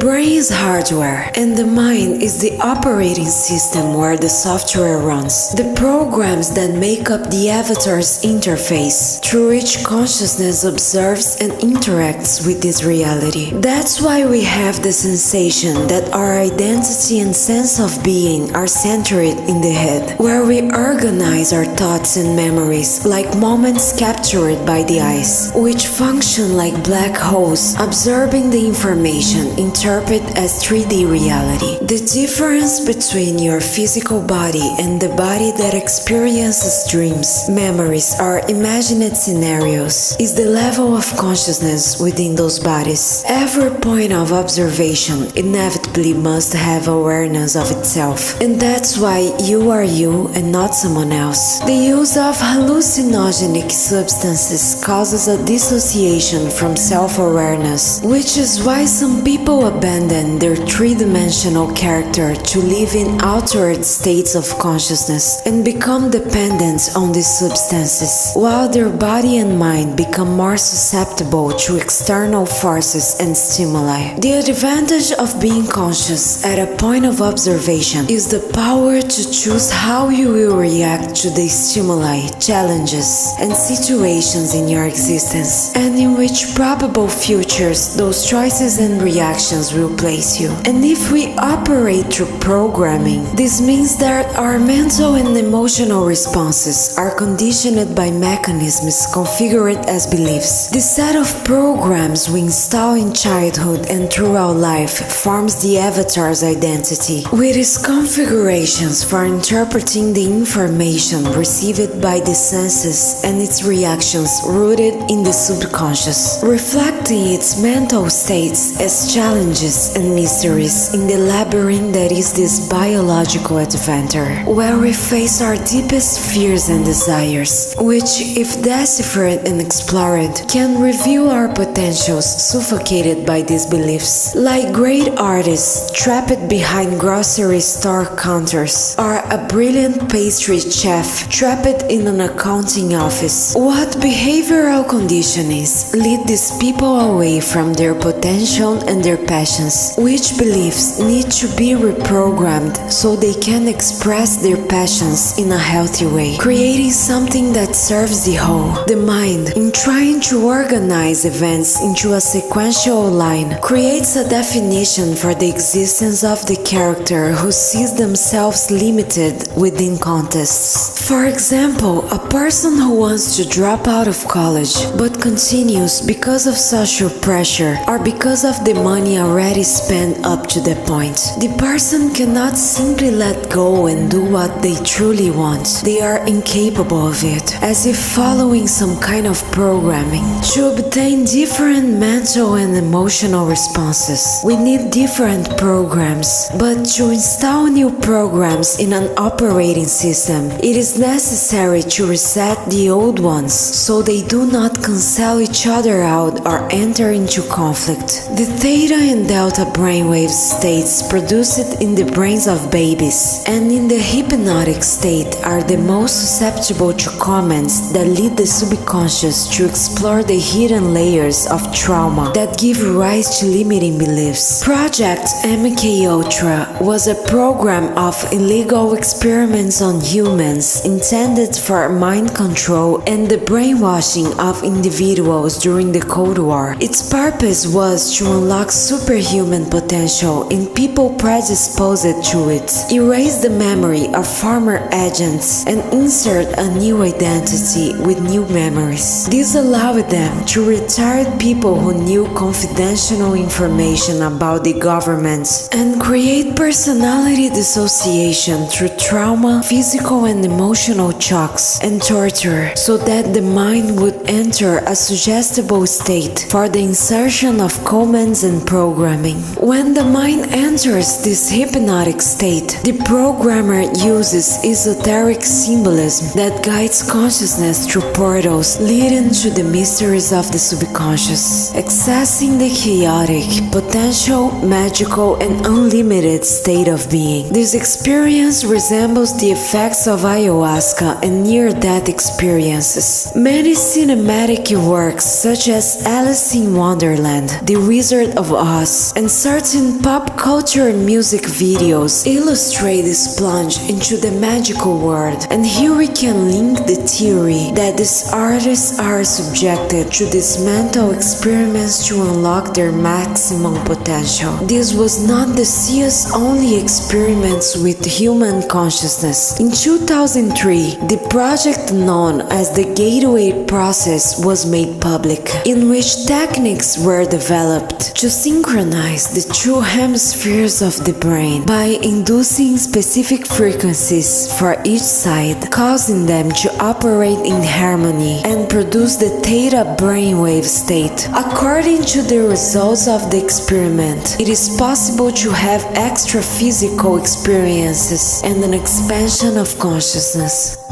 brain is hardware, and the mind is the operating system where the software runs. The programs that make up the avatar's interface, through which consciousness observes and interacts with this reality. That's why we have the sensation that our identity and sense of being are centered in the head, where we organize our thoughts and memories like moments captured by the eyes, which function like black holes, absorbing the information interpreted as 3D reality. The difference between your physical body and the body that experiences dreams, memories, or imagined scenarios is the level of consciousness within those bodies. Every point of observation inevitably must have awareness of itself, and that's why you are you and not someone else. The use of hallucinogenic substances causes a dissociation from self-awareness, which is why some people abandon their three-dimensional character to live in altered states of consciousness and become dependent on these substances, while their body and mind become more susceptible to external forces and stimuli. The advantage of being conscious at a point of observation is the power to choose how you will react to the stimuli, challenges, and situations in your existence, and in which probable futures those choices and reactions will place you. And if we operate through programming, this means that our mental and emotional responses are conditioned by mechanisms configured as beliefs. The set of programs we install in childhood and throughout life forms the avatar's identity, with its configurations for interpreting the information received by the senses and its reactions rooted in the subconscious, reflecting its mental states as challenges and mysteries in the labyrinth that is this biological adventure, where we face our deepest fears and desires, which, if deciphered and explored, can reveal our potentials suffocated by these beliefs. Like great artists trapped behind grocery store counters, or a brilliant pastry chef trapped in an accounting office. What behavioral conditionings lead these people away from their potential and their passions? Which beliefs need to be reprogrammed so they can express their passions in a healthy way, creating something that serves the whole? The mind, in trying to organize events into a sequential line, creates a definition for the existence of the character who sees themselves limited within contests. For example, a person who wants to drop out of college but continues because of social pressure or because of the money already spent up to that point. The person cannot simply let go and do what they truly want. They are incapable of it, as if following some kind of programming. To obtain different mental and emotional responses, we need different programs, but to install new programs in an operating system, it is necessary to reset the old ones so they do not cancel each other out or enter into conflict. The theta and delta brainwave states produced in the brains of babies and in the hypnotic state are the most susceptible to comments that lead the subconscious to explore the hidden layers of trauma that give rise to limiting beliefs. Project MKUltra was a program of illegal experiments on humans intended for mind control and the brainwashing of individuals during the Cold War. Its purpose was to unlock superhuman potential in people predisposed to it, erase the memory of former agents, and insert a new identity with new memories. This allowed them to retard people who knew confidential information about the government and create personality dissociation through trauma, physical and emotional shocks, and torture, so that the mind would enter a suggestible state for the insertion of commands and programming. When the mind enters this hypnotic state, the programmer uses esoteric symbolism that guides consciousness through portals leading to the mysteries of the subconscious, accessing the chaotic, potential, magical, and unlimited state of being. This experience resembles the effects of ayahuasca and near-death experiences. Many cinematic works such as Alice in Wonderland, The Wizard of Oz, and certain pop culture and music videos illustrate this plunge into the magical world. And here we can link the theory that these artists are subjected to these mental experiments to unlock their maximum potential. This was not the CIA's only experiments with human consciousness. In 2003, the project known as the Gateway Process was made public, in which techniques were developed to synchronize the two hemispheres of the brain by inducing specific frequencies for each side, causing them to operate in harmony and produce the theta brainwave state. According to the results of the experiment, it is possible to have extra physical experiences and an expansion of consciousness.